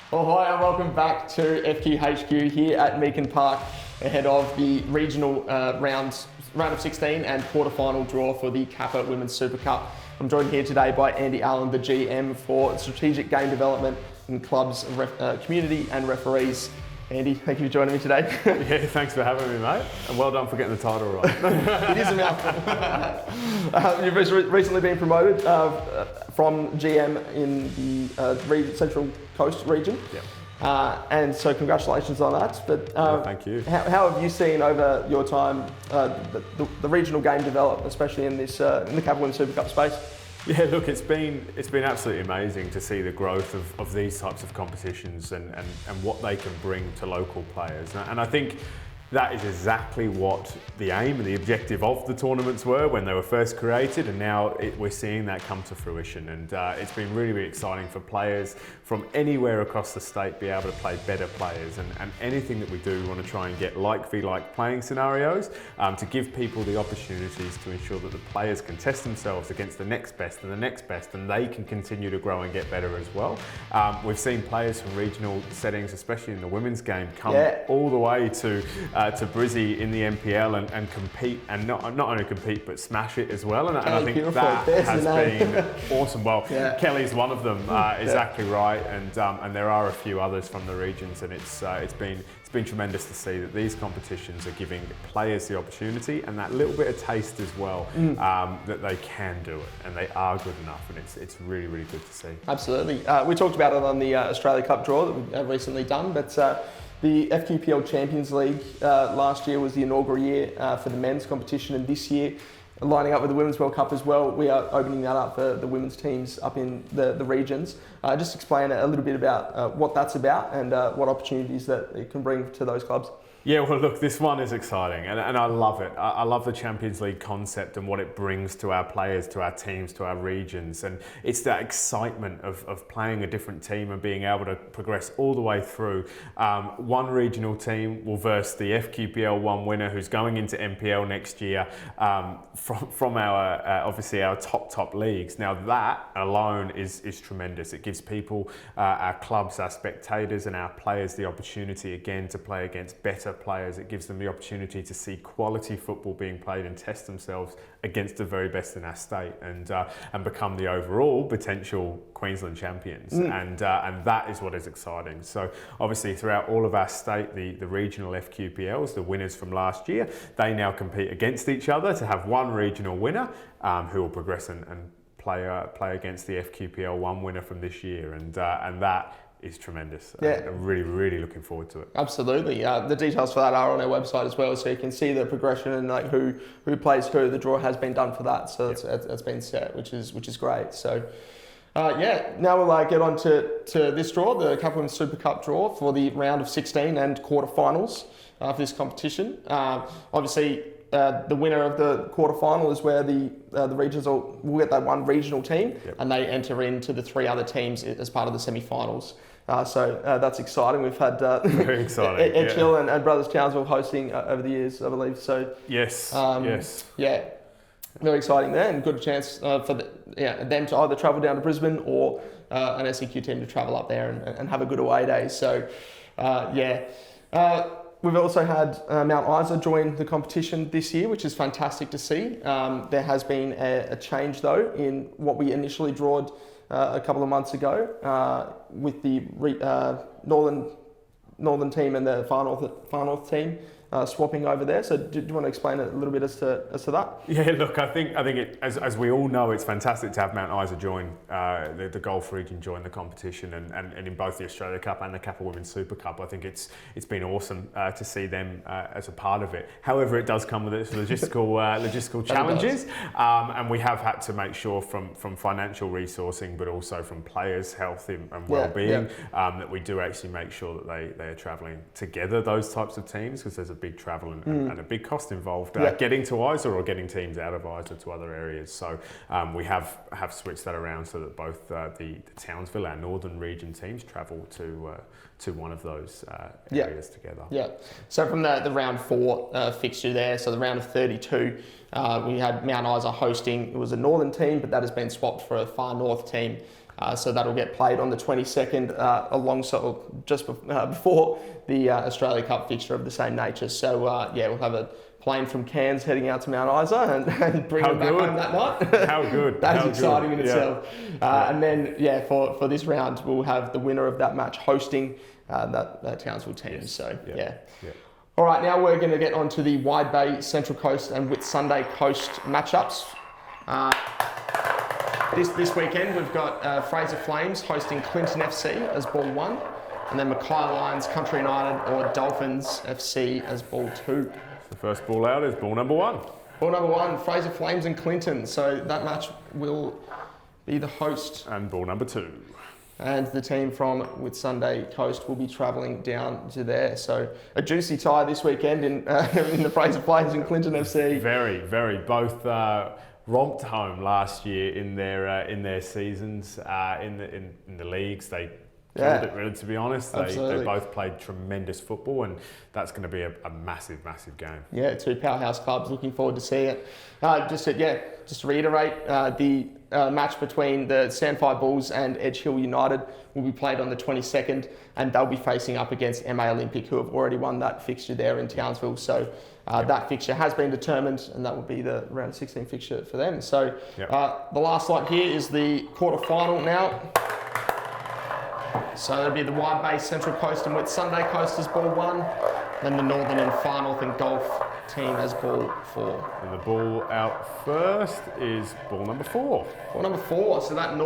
Well, hi and welcome back to FQHQ here at Meakin Park ahead of the regional round of 16 and quarterfinal draw for the Kappa Women's Super Cup. I'm joined here today by Andy Allen, the GM for strategic game development in clubs, community and referees. Andy, thank you for joining me today. Yeah, thanks for having me, mate. And well done for getting the title right. It is a mouthful. You've recently been promoted from GM in the Central Coast region. Yeah. And so congratulations on that. But thank you. How have you seen over your time the regional game develop, especially in this in the Kappa Women's Super Cup space? Yeah, look, it's been absolutely amazing to see the growth of these types of competitions and what they can bring to local players. And I think that is exactly what the aim and the objective of the tournaments were when they were first created, and now we're seeing that come to fruition. And it's been really, really exciting for players from anywhere across the state be able to play better players. And anything that we do, we want to try and get like v like playing scenarios to give people the opportunities to ensure that the players can test themselves against the next best and the next best, and they can continue to grow and get better as well. We've seen players from regional settings, especially in the women's game, come all the way to Brizzy in the NPL and compete, and not only compete but smash it as well. And I think that has been awesome. Well, Kelly's one of them, exactly right, and there are a few others from the regions, and it's been tremendous to see that these competitions are giving players the opportunity and that little bit of taste as well, that they can do it and they are good enough, and it's really, really good to see. Absolutely. We talked about it on the Australia Cup draw that we've recently done, but the FQPL Champions League last year was the inaugural year for the men's competition, and this year, lining up with the Women's World Cup as well, we are opening that up for the women's teams up in the regions. Just explain a little bit about what that's about and what opportunities that it can bring to those clubs. Yeah, well, look, this one is exciting, and I love it. I love the Champions League concept and what it brings to our players, to our teams, to our regions, and it's that excitement of playing a different team and being able to progress all the way through. One regional team will verse the FQPL 1 winner who's going into NPL next year from our obviously our top leagues. Now that alone is tremendous. It gives people, our clubs, our spectators and our players the opportunity again to play against better players. It gives them the opportunity to see quality football being played and test themselves against the very best in our state, and become the overall potential Queensland champions. And that is what is exciting. So obviously throughout all of our state, the regional FQPLs, the winners from last year, they now compete against each other to have one regional winner who will progress and play against the FQPL 1 winner from this year, and that is tremendous. I'm really, really looking forward to it. Absolutely. The details for that are on our website as well, so you can see the progression and like who plays who. The draw has been done for that, so it's been set, which is great. So now we'll get on to this draw, the Kappa Women's Super Cup draw for the round of 16 and quarterfinals for this competition. Obviously, the winner of the quarterfinal is where the regions will get that one regional team, and they enter into the 3 other teams as part of the semi-finals. So that's exciting. We've had very exciting. Edgehill and Brothers Townsville hosting over the years, I believe. So yes, yeah, very exciting there, and good chance for them to either travel down to Brisbane or an SEQ team to travel up there and have a good away day. So we've also had Mount Isa join the competition this year, which is fantastic to see. There has been a change though in what we initially drawed a couple of months ago with the northern team and the far north team swapping over there. So do you want to explain a little bit as to that? Yeah, look, I think it, as we all know, it's fantastic to have Mount Isa join the Gulf region join the competition, and in both the Australia Cup and the Kappa Women's Super Cup. I think it's been awesome to see them as a part of it. However, it does come with its logistical challenges, and we have had to make sure from financial resourcing, but also from players' health and well-being, that we do actually make sure that they are travelling together, those types of teams, because there's a big travel and a big cost involved getting to Isa or getting teams out of Isa to other areas. So we have switched that around so that both the Townsville, our northern region teams, travel to one of those areas together. Yeah. So from the round 4 fixture there, so the round of 32, we had Mount Isa hosting. It was a northern team, but that has been swapped for a far north team. So that'll get played on the 22nd alongside, or just before the Australia Cup fixture of the same nature. So we'll have a plane from Cairns heading out to Mount Isa and bring them back home that night. How good. That is exciting in itself. And then, for this round, we'll have the winner of that match hosting that Townsville team. Yes. So, Yeah. All right, now we're going to get on to the Wide Bay Central Coast and Whitsunday Coast matchups. This weekend, we've got Fraser Flames hosting Clinton FC as ball 1, and then Mackay Lions, Country United or Dolphins FC as ball 2. The first ball out is ball number 1. Ball number 1, Fraser Flames and Clinton. So that match will be the host. And ball number 2. And the team from Whitsunday Coast will be travelling down to there. So a juicy tie this weekend in the Fraser Flames and Clinton FC. Very, very. Both romped home last year in their seasons in the leagues. They killed it, really, to be honest. They both played tremendous football, and that's going to be a massive, massive game. Yeah, 2 powerhouse clubs. Looking forward to seeing it. Just to reiterate, the match between the Sandfire Bulls and Edge Hill United will be played on the 22nd, and they'll be facing up against MA Olympic, who have already won that fixture there in Townsville. So that fixture has been determined, and that will be the round 16 fixture for them. So the last lot here is the quarter final now. So it'll be the Wide Bay Central Coast and Whitsunday Coast as ball 1, then the Northern and Far Northern Golf team as ball 4. And the ball out first is ball number 4. Ball number 4, so that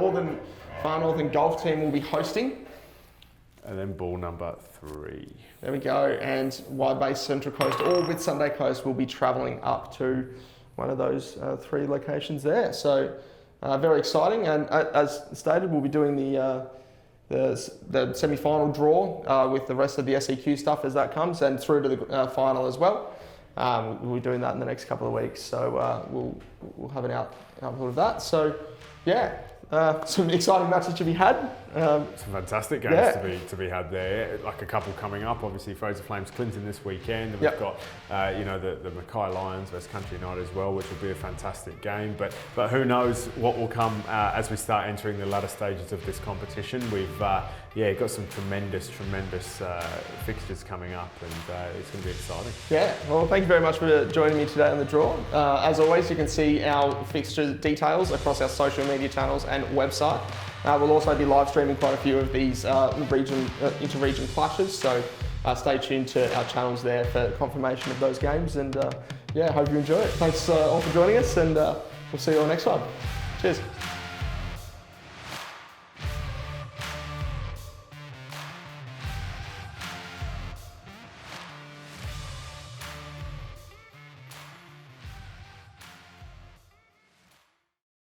Far Northern Golf team will be hosting. And then ball number 3. There we go, and Wide Bay Central Coast or Whitsunday Coast will be travelling up to one of those 3 locations there. So very exciting, and as stated, we'll be doing the semi-final draw with the rest of the SEQ stuff as that comes, and through to the final as well. We'll be doing that in the next couple of weeks, so we'll have an output of that. So some exciting matches to be had. Some fantastic games to be had there. Like a couple coming up, obviously Fraser Flames Clinton this weekend. And we've got the Mackay Lions versus Country United as well, which will be a fantastic game. But who knows what will come as we start entering the latter stages of this competition. We've got some tremendous fixtures coming up, and it's going to be exciting. Yeah, well, thank you very much for joining me today on the draw. As always, you can see our fixture details across our social media channels and website. We'll also be live streaming quite a few of these inter-region clashes, so stay tuned to our channels there for confirmation of those games, and hope you enjoy it. Thanks all for joining us, and we'll see you all next time. Cheers.